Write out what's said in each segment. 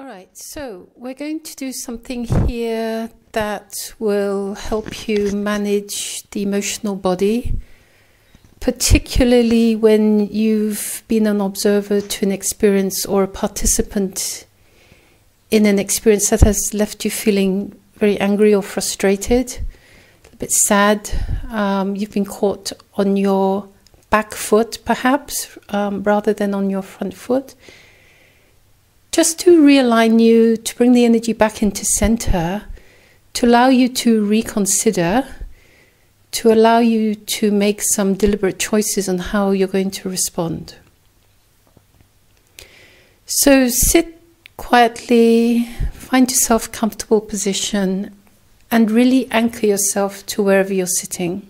All right, so we're going to do something here that will help you manage the emotional body, particularly when you've been an observer to an experience or a participant in an experience that has left you feeling very angry or frustrated, a bit sad. You've been caught on your back foot, perhaps, rather than on your front foot. Just to realign you, to bring the energy back into center, to allow you to reconsider, to allow you to make some deliberate choices on how you're going to respond. So sit quietly, find yourself a comfortable position, and really anchor yourself to wherever you're sitting.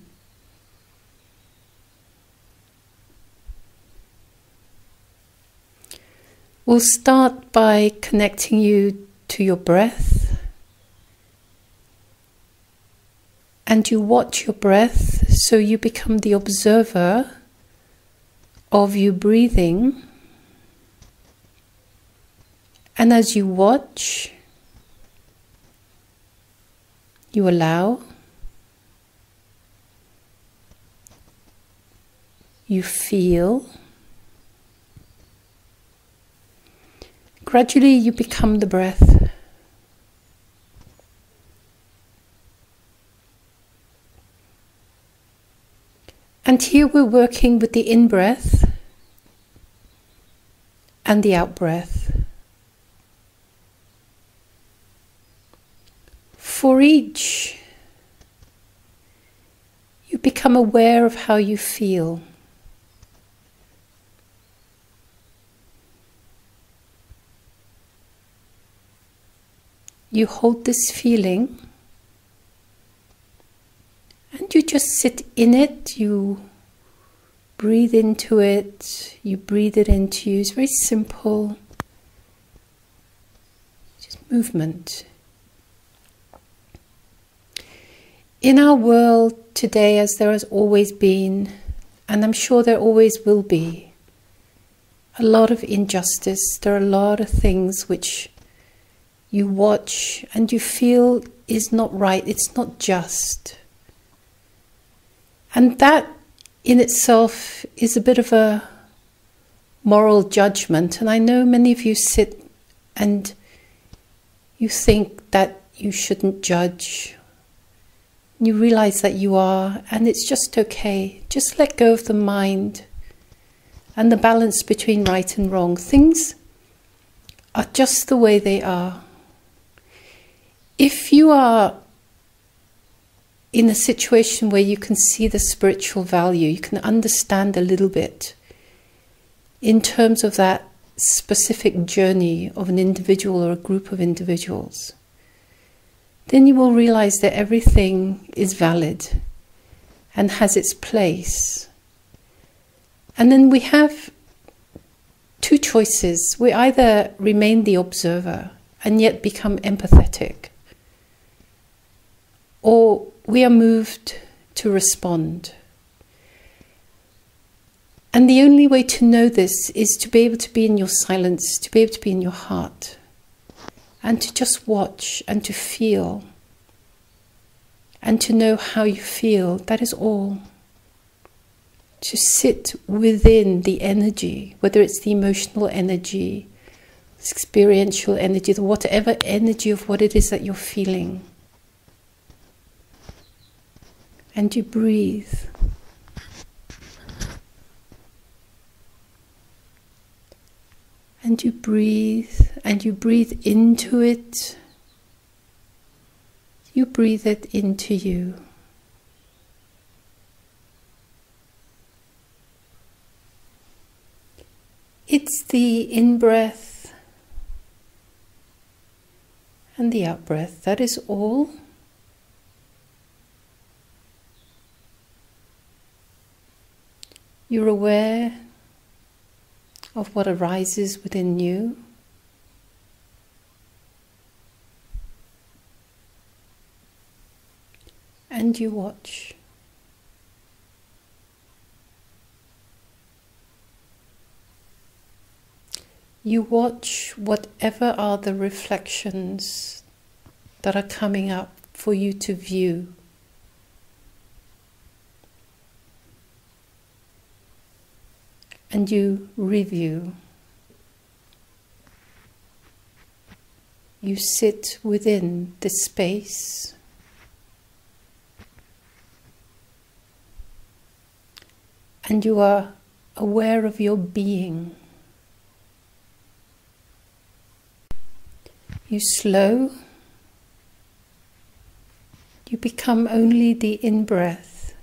We'll start by connecting you to your breath, and you watch your breath so you become the observer of you breathing. And as you watch, you allow, you feel. Gradually you become the breath. And here we're working with the in-breath and the out-breath. For each, you become aware of how you feel. You hold this feeling and you just sit in it, you breathe into it, you breathe it into you. It's very simple, just movement. In our world today, as there has always been, and I'm sure there always will be, a lot of injustice. There are a lot of things which you watch and you feel is not right, it's not just. And that in itself is a bit of a moral judgment. And I know many of you sit and you think that you shouldn't judge. You realize that you are, and it's just okay. Just let go of the mind and the balance between right and wrong. Things are just the way they are. If you are in a situation where you can see the spiritual value, you can understand a little bit in terms of that specific journey of an individual or a group of individuals, then you will realize that everything is valid and has its place. And then we have two choices. We either remain the observer and yet become empathetic, or we are moved to respond. And the only way to know this is to be able to be in your silence, to be able to be in your heart, and to just watch and to feel, and to know how you feel. That is all. To sit within the energy, whether it's the emotional energy, experiential energy, whatever energy of what it is that you're feeling. And you breathe. And you breathe, and you breathe into it. You breathe it into you. It's the in-breath and the out-breath. That is all. You're aware of what arises within you. And you watch. You watch whatever are the reflections that are coming up for you to view. And you review. You sit within this space. And you are aware of your being. You slow. You become only the in-breath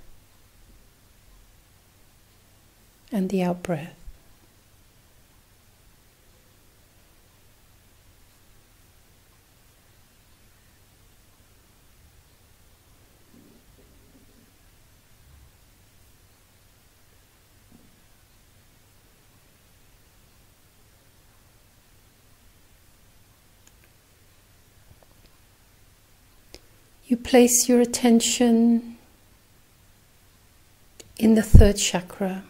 and the out-breath. You place your attention in the third chakra.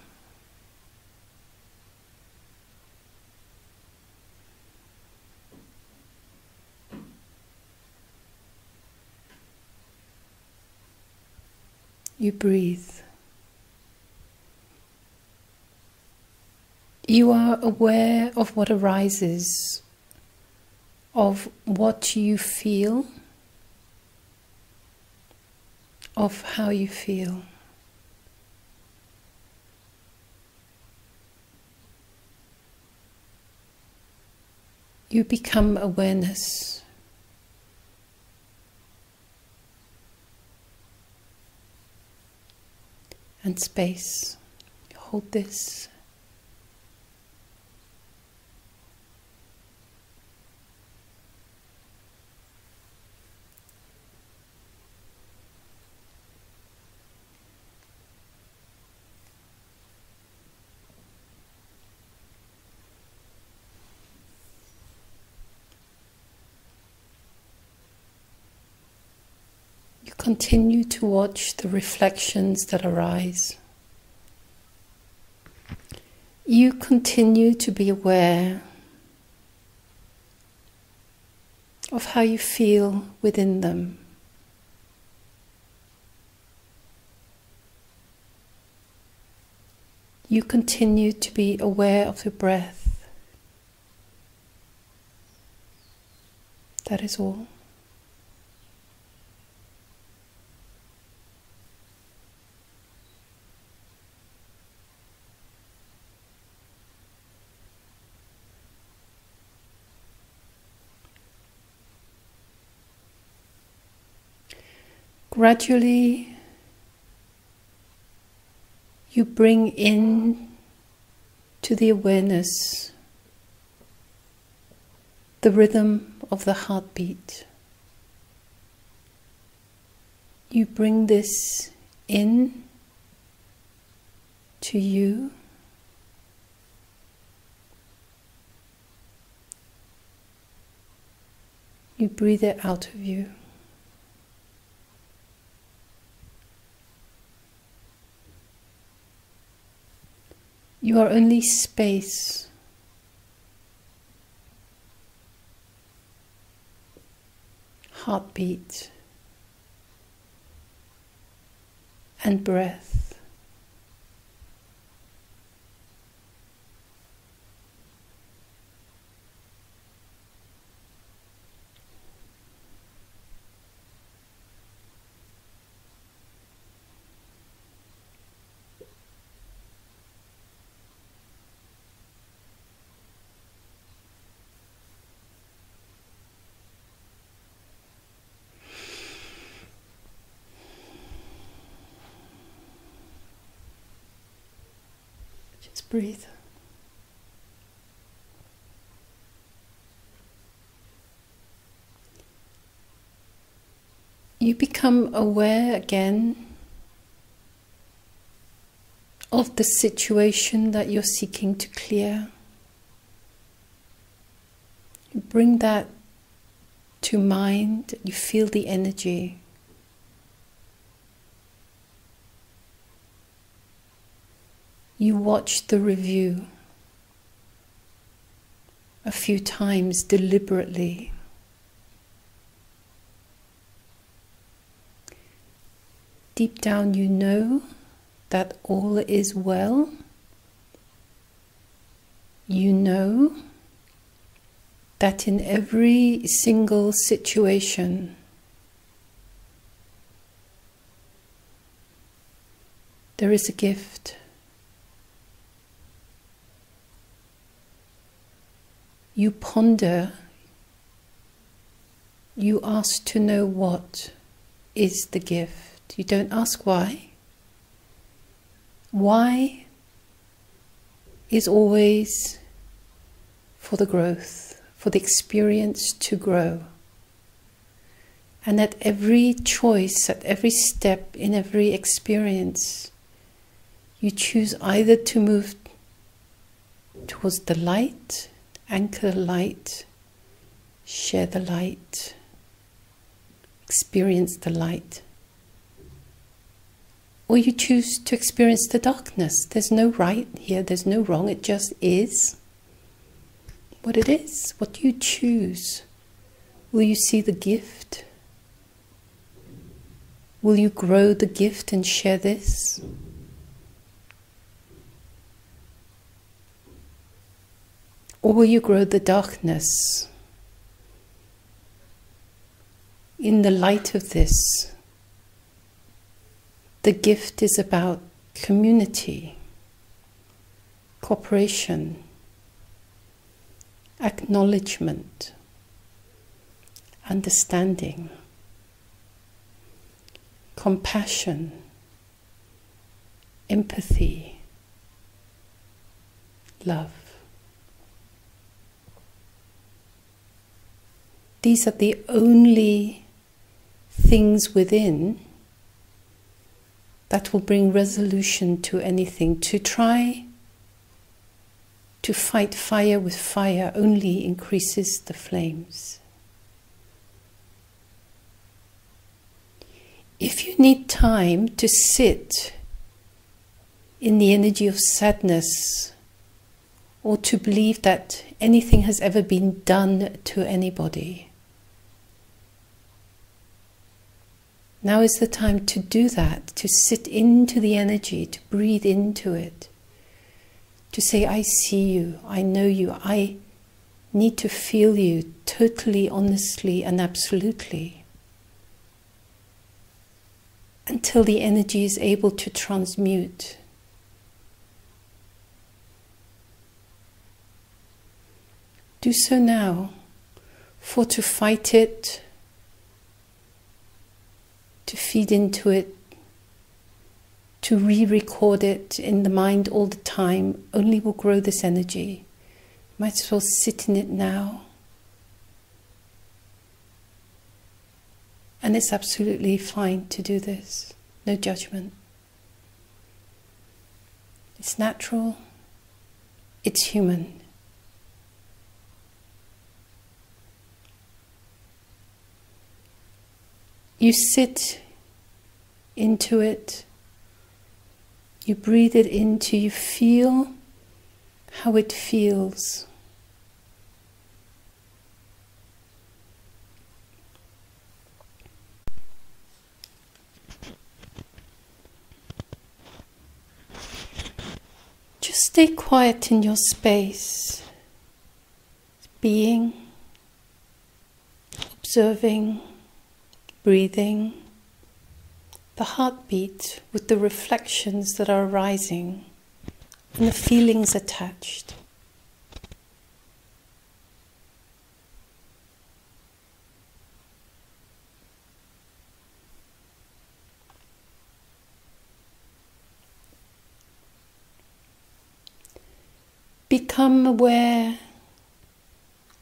You breathe. You are aware of what arises, of what you feel, of how you feel. You become awareness. And space. Hold this. You continue to watch the reflections that arise. You continue to be aware of how you feel within them. You continue to be aware of your breath. That is all. Gradually, you bring in to the awareness the rhythm of the heartbeat. You bring this in to you. You breathe it out of you. You are only space. Heartbeat and breath. Just breathe. You become aware again of the situation that you're seeking to clear. You bring that to mind, you feel the energy. You watch the review. a few times deliberately. Deep down you know that all is well. You know that in every single situation there is a gift. You ponder, you ask to know what is the gift. You don't ask why. Why is always for the growth, for the experience to grow. And at every choice, at every step, in every experience, you choose either to move towards the light, anchor the light, share the light, experience the light, or you choose to experience the darkness. There's no right here, there's no wrong, it just is what it is, what you choose. Will you see the gift? Will you grow the gift and share this? Or will you grow the darkness? In the light of this, the gift is about community, cooperation, acknowledgement, understanding, compassion, empathy, love. These are the only things within that will bring resolution to anything. To try to fight fire with fire only increases the flames. If you need time to sit in the energy of sadness, or to believe that anything has ever been done to anybody, now is the time to do that, to sit into the energy, to breathe into it, to say, I see you, I know you, I need to feel you totally, honestly and absolutely, until the energy is able to transmute. Do so now, for to fight it, to feed into it, to re-record it in the mind all the time, only will grow this energy. Might as well sit in it now. And it's absolutely fine to do this. No judgment. It's natural. It's human. You sit into it, you breathe it into, you feel how it feels. Just stay quiet in your space, being, observing, breathing, the heartbeat with the reflections that are arising and the feelings attached. Become aware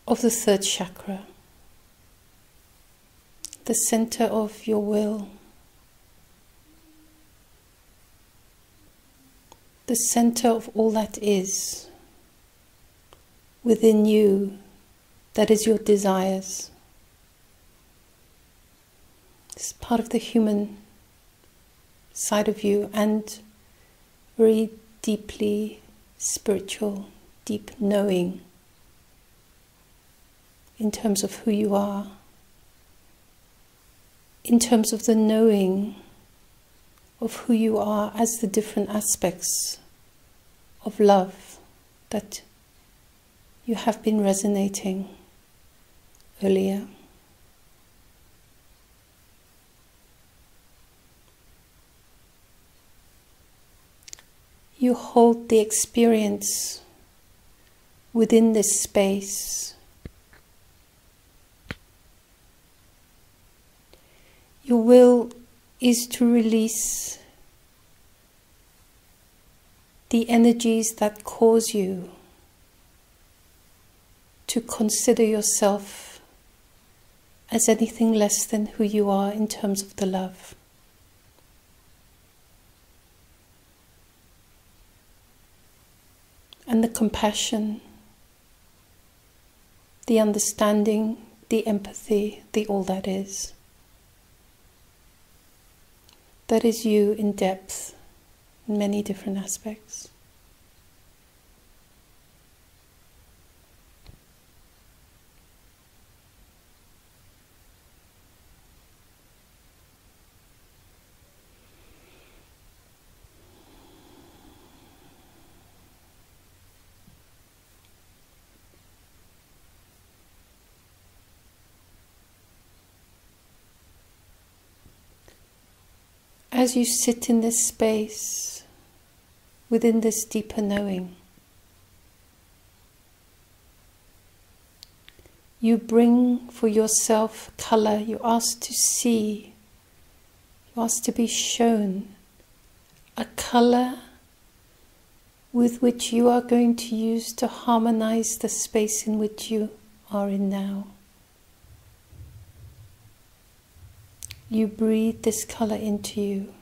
of the third chakra, the center of your will, the center of all that is within you, that is your desires. It's part of the human side of you and very deeply spiritual, deep knowing. in terms of who you are, in terms of the knowing of who you are as the different aspects of love that you have been resonating earlier. You hold the experience within this space. Your will is to release the energies that cause you to consider yourself as anything less than who you are in terms of the love. And the compassion, the understanding, the empathy, the all that is. That is you in depth, in many different aspects. As you sit in this space, within this deeper knowing, you bring for yourself color. You ask to see, you ask to be shown a color with which you are going to use to harmonize the space in which you are in now. You breathe this color into you.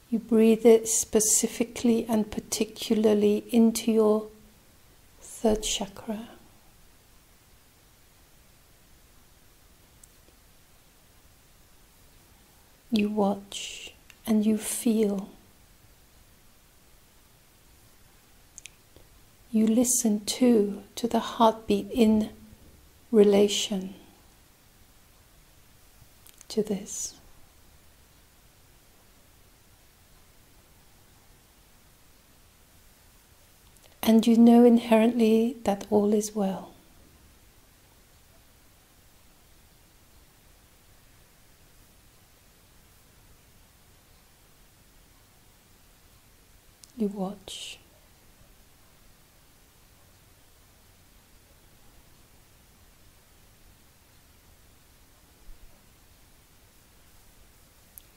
You breathe it specifically and particularly into your third chakra. You watch and you feel. You listen too to the heartbeat in relation to this. And you know inherently that all is well. You watch.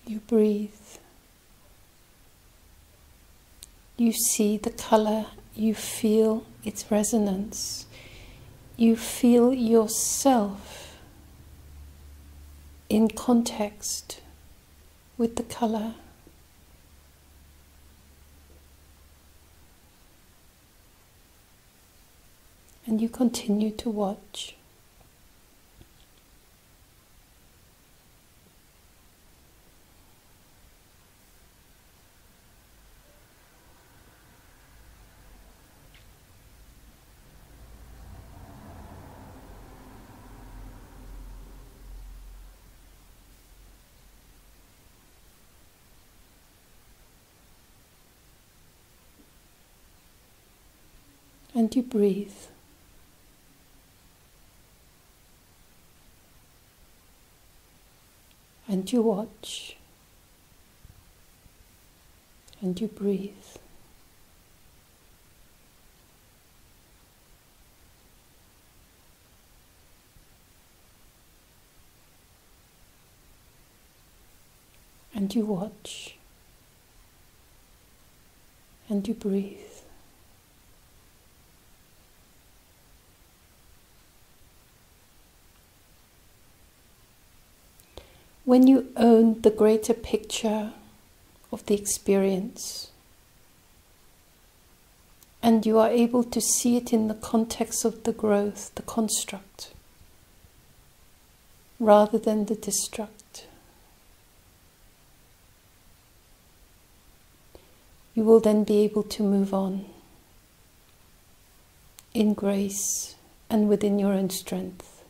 You breathe. You see the color. You feel its resonance. You feel yourself in context with the color. And you continue to watch. And you breathe. And you watch. And you breathe. And you watch. And you breathe. When you own the greater picture of the experience, and you are able to see it in the context of the growth, the construct, rather than the destruct, you will then be able to move on in grace, and within your own strength.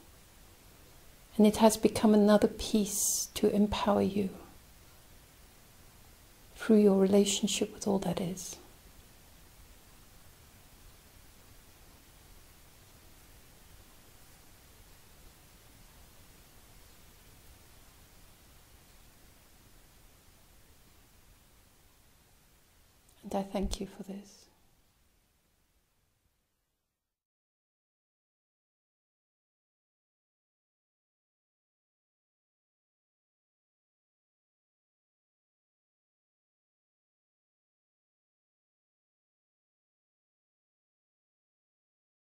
And it has become another piece to empower you through your relationship with all that is. And I thank you for this.